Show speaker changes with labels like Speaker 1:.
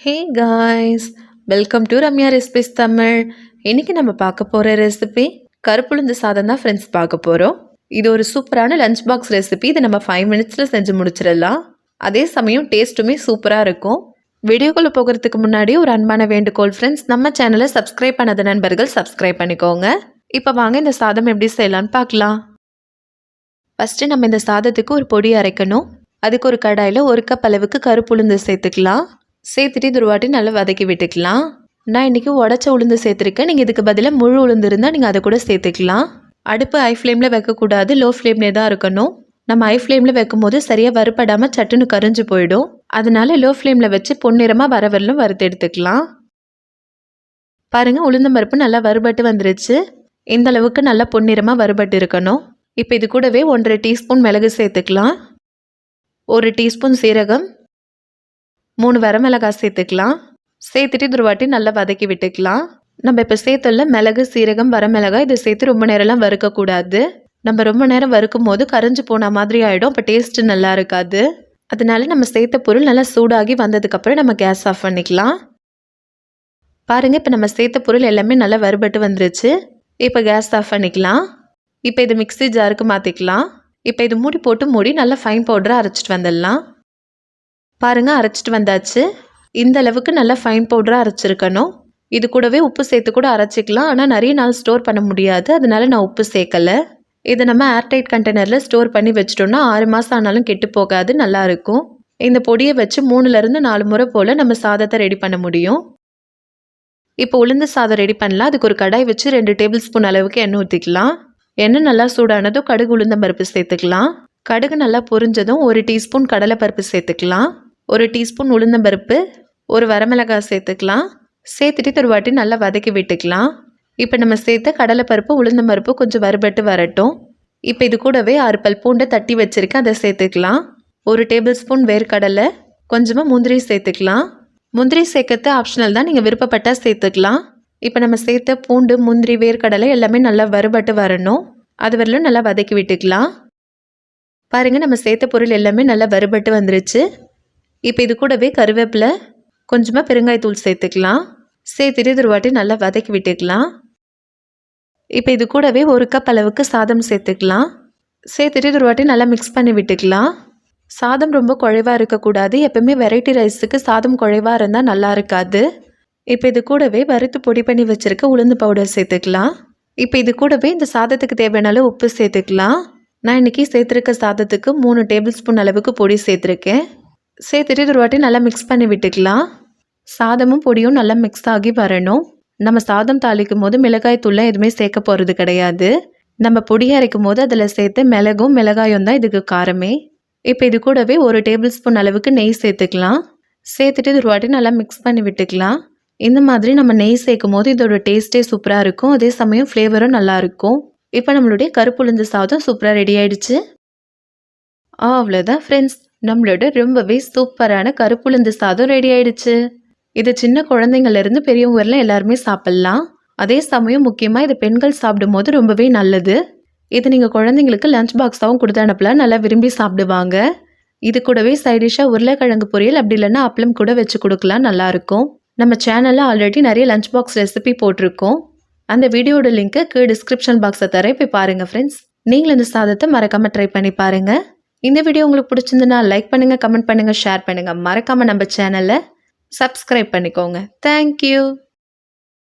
Speaker 1: Hey guys, welcome to Ramya recipes Tamil. இன்னைக்கு நம்ம பார்க்க போகிற ரெசிபி கருப்புளுந்து சாதம் தான் ஃப்ரெண்ட்ஸ் பார்க்க போகிறோம். இது ஒரு சூப்பரான லஞ்ச் பாக்ஸ் ரெசிபி. இதை நம்ம 5 மினிட்ஸில் செஞ்சு முடிச்சிடலாம். அதே சமயம் டேஸ்ட்டுமே சூப்பராக இருக்கும். வீடியோக்குள்ளே போகிறதுக்கு முன்னாடி ஒரு அன்பான வேண்டுகோள் ஃப்ரெண்ட்ஸ், நம்ம சேனலை சப்ஸ்கிரைப் பண்ணாத நண்பர்கள் சப்ஸ்கிரைப் பண்ணிக்கோங்க. இப்போ வாங்க இந்த சாதம் எப்படி செய்யலான்னு பார்க்கலாம். ஃபஸ்ட்டு நம்ம இந்த சாதத்துக்கு ஒரு பொடி அரைக்கணும். அதுக்கு ஒரு கடாயில் 1 கப் அளவுக்கு கருப்புளுந்து சேர்த்துக்கலாம். சேர்த்துட்டு இது ஒரு வாட்டி நல்லா வதக்கி விட்டுக்கலாம். நான் இன்றைக்கி உடச்ச உளுந்து சேர்த்துருக்கேன். நீங்கள் இதுக்கு பதிலாக முழு உளுந்து இருந்தால் நீங்கள் அதை கூட சேர்த்துக்கலாம். அடுப்பு ஹை ஃப்ளேமில் வைக்கக்கூடாது, லோ ஃப்ளேம்லேயே தான் இருக்கணும். நம்ம ஹை ஃப்ளேமில் வைக்கும் போது சரியாக வறுப்படாமல் சட்டுன்னு கரிஞ்சு போயிடும். அதனால லோ ஃப்ளேமில் வச்சு பொன்னிறமாக வரவரலும் வறுத்து எடுத்துக்கலாம். பாருங்கள், உளுந்தம் பருப்பு நல்லா வறுபட்டு வந்துருச்சு. இந்த அளவுக்கு நல்லா பொன்னிறமாக வறுபட்டு இருக்கணும். இப்போ இது கூடவே 1.5 டீஸ்பூன் மிளகு சேர்த்துக்கலாம். 1 டீஸ்பூன் சீரகம், 3 வரமிளகாய் சேர்த்துக்கலாம். சேர்த்துட்டு இது ஒரு வாட்டி நல்லா வதக்கி விட்டுக்கலாம். நம்ம இப்போ சேர்த்துல மிளகு, சீரகம், வரமிளகாய் இதை சேர்த்து ரொம்ப நேரம்லாம் வறுக்கக்கூடாது. நம்ம ரொம்ப நேரம் வறுக்கும் போது கரைஞ்சி போன மாதிரி ஆகிடும். அப்போ டேஸ்ட்டு நல்லா இருக்காது. அதனால நம்ம சேர்த்த பொருள் நல்லா சூடாகி வந்ததுக்கப்புறம் நம்ம கேஸ் ஆஃப் பண்ணிக்கலாம். பாருங்கள், இப்போ நம்ம சேர்த்த பொருள் எல்லாமே நல்லா வறுபட்டு வந்துருச்சு. இப்போ கேஸ் ஆஃப் பண்ணிக்கலாம். இப்போ இது மிக்ஸி ஜாருக்கு மாற்றிக்கலாம். இப்போ இது மூடி போட்டு மூடி நல்லா ஃபைன் பவுடராக அரைச்சிட்டு வந்துடலாம். பாருங்கள், அரைச்சிட்டு வந்தாச்சு. இந்த அளவுக்கு நல்லா ஃபைன் பவுடராக அரைச்சிருக்கணும். இது கூடவே உப்பு சேர்த்து கூட அரைச்சிக்கலாம். ஆனால் நிறைய நாள் ஸ்டோர் பண்ண முடியாது, அதனால நான் உப்பு சேர்க்கலை. இதை நம்ம ஏர்டைட் கண்டெய்னரில் ஸ்டோர் பண்ணி வச்சிட்டோம்னா 6 மாதம் ஆனாலும் கெட்டு போகாது, நல்லாயிருக்கும். இந்த பொடியை வச்சு 3லேருந்து 4 முறை போல் நம்ம சாதத்தை ரெடி பண்ண முடியும். இப்போ உளுந்து சாதம் ரெடி பண்ணலாம். அதுக்கு ஒரு கடாய் வச்சு 2 டேபிள் ஸ்பூன் அளவுக்கு எண்ணெய் ஊற்றிக்கலாம். எண்ணெய் நல்லா சூடானதும் கடுகு உளுந்தம் பருப்பு சேர்த்துக்கலாம். கடுகு நல்லா பொரிஞ்சதும் 1 டீஸ்பூன் கடலைப்பருப்பு சேர்த்துக்கலாம். 1 டீஸ்பூன் உளுந்தம்பருப்பு, 1 வரமிளகாய் சேர்த்துக்கலாம். சேர்த்துட்டு ஒரு வாட்டி நல்லா வதக்கி விட்டுக்கலாம். இப்போ நம்ம சேர்த்த கடலைப்பருப்பு, உளுந்தம்பருப்பு கொஞ்சம் வறுபட்டு வரட்டும். இப்போ இது கூடவே 6 பல் பூண்டை தட்டி வச்சுருக்கேன், அதை சேர்த்துக்கலாம். 1 டேபிள் ஸ்பூன் வேர்க்கடலை, கொஞ்சமாக முந்திரி சேர்த்துக்கலாம். முந்திரி சேர்க்கறது ஆப்ஷனல் தான், நீங்கள் விருப்பப்பட்டால் சேர்த்துக்கலாம். இப்போ நம்ம சேர்த்த பூண்டு, முந்திரி, வேர்க்கடலை எல்லாமே நல்லா வறுபட்டு வரணும். அது வரலும் நல்லா வதக்கி விட்டுக்கலாம். பாருங்கள், நம்ம சேர்த்த பொருள் எல்லாமே நல்லா வறுபட்டு வந்துருச்சு. இப்போ இது கூடவே கருவேப்பிலை, கொஞ்சமாக பெருங்காயத்தூள் சேர்த்துக்கலாம். சேர்த்துட்டு இது ஒரு வாட்டி நல்லா வதக்கி விட்டுக்கலாம். இப்போ இது கூடவே 1 கப் அளவுக்கு சாதம் சேர்த்துக்கலாம். சேர்த்துட்டு இது ஒரு வாட்டி நல்லா மிக்ஸ் பண்ணி விட்டுக்கலாம். சாதம் ரொம்ப குழைவாக இருக்கக்கூடாது. எப்பவுமே வெரைட்டி ரைஸுக்கு சாதம் குழைவாக இருந்தால் நல்லா இருக்காது. இப்போ இது கூடவே வறுத்து பொடி பண்ணி வச்சுருக்க உளுந்து பவுடர் சேர்த்துக்கலாம். இப்போ இது கூடவே இந்த சாதத்துக்கு தேவையான அளவு உப்பு சேர்த்துக்கலாம். நான் இன்றைக்கி சேர்த்துருக்க சாதத்துக்கு 3 டேபிள் ஸ்பூன் அளவுக்கு பொடி சேர்த்துருக்கேன். சேர்த்துட்டு ஒரு வாட்டி நல்லா மிக்ஸ் பண்ணி விட்டுக்கலாம். சாதமும் பொடியும் நல்லா மிக்ஸ் ஆகி வரணும். நம்ம சாதம் தாளிக்கும் போது மிளகாய் தூள்லாம் எதுவுமே சேர்க்க போகிறது கிடையாது. நம்ம பொடி அரைக்கும் போது அதில் சேர்த்து மிளகும் மிளகாயும் தான் இதுக்கு காரமே. இப்போ இது கூடவே 1 டேபிள் ஸ்பூன் அளவுக்கு நெய் சேர்த்துக்கலாம். சேர்த்துட்டு ஒரு வாட்டி நல்லா மிக்ஸ் பண்ணி விட்டுக்கலாம். இந்த மாதிரி நம்ம நெய் சேர்க்கும் போது இதோட டேஸ்ட்டே சூப்பராக இருக்கும். அதே சமயம் ஃப்ளேவரும் நல்லாயிருக்கும். இப்போ நம்மளுடைய கருப்புளுந்து சாதம் சூப்பராக ரெடி ஆயிடுச்சு. அவ்வளோதான் ஃப்ரெண்ட்ஸ், நம்மளோட ரொம்பவே சூப்பரான கருப்புளுந்து சாதம் ரெடி ஆயிடுச்சு. இது சின்ன குழந்தைங்கள்லேருந்து பெரியவங்க வரலாம் எல்லாருமே சாப்பிட்லாம். அதே சமயம் முக்கியமாக இது பெண்கள் சாப்பிடும் போது ரொம்பவே நல்லது. இது நீங்கள் குழந்தைங்களுக்கு லஞ்ச் பாக்ஸாகவும் கொடுத்து அனுப்பலாம், நல்லா விரும்பி சாப்பிடுவாங்க. இது கூடவே சைடிஷாக உருளைக்கிழங்கு பொரியல், அப்படி இல்லைன்னா அப்பளம் கூட வச்சு கொடுக்கலாம், நல்லாயிருக்கும். நம்ம சேனலில் ஆல்ரெடி நிறைய லஞ்ச் பாக்ஸ் ரெசிபி போட்டிருக்கோம். அந்த வீடியோட லிங்க்கு டிஸ்கிரிப்ஷன் பாக்ஸை தரேன், போய் பாருங்கள் ஃப்ரெண்ட்ஸ். நீங்களும் இந்த சாதத்தை மறக்காமல் ட்ரை பண்ணி பாருங்கள். இந்த வீடியோ உங்களுக்கு பிடிச்சிருந்துன்னா லைக் பண்ணுங்கள், கமெண்ட் பண்ணுங்கள், ஷேர் பண்ணுங்கள். மறக்காமல் நம்ம சேனலை சப்ஸ்கிரைப் பண்ணிக்கோங்க. தேங்க்யூ.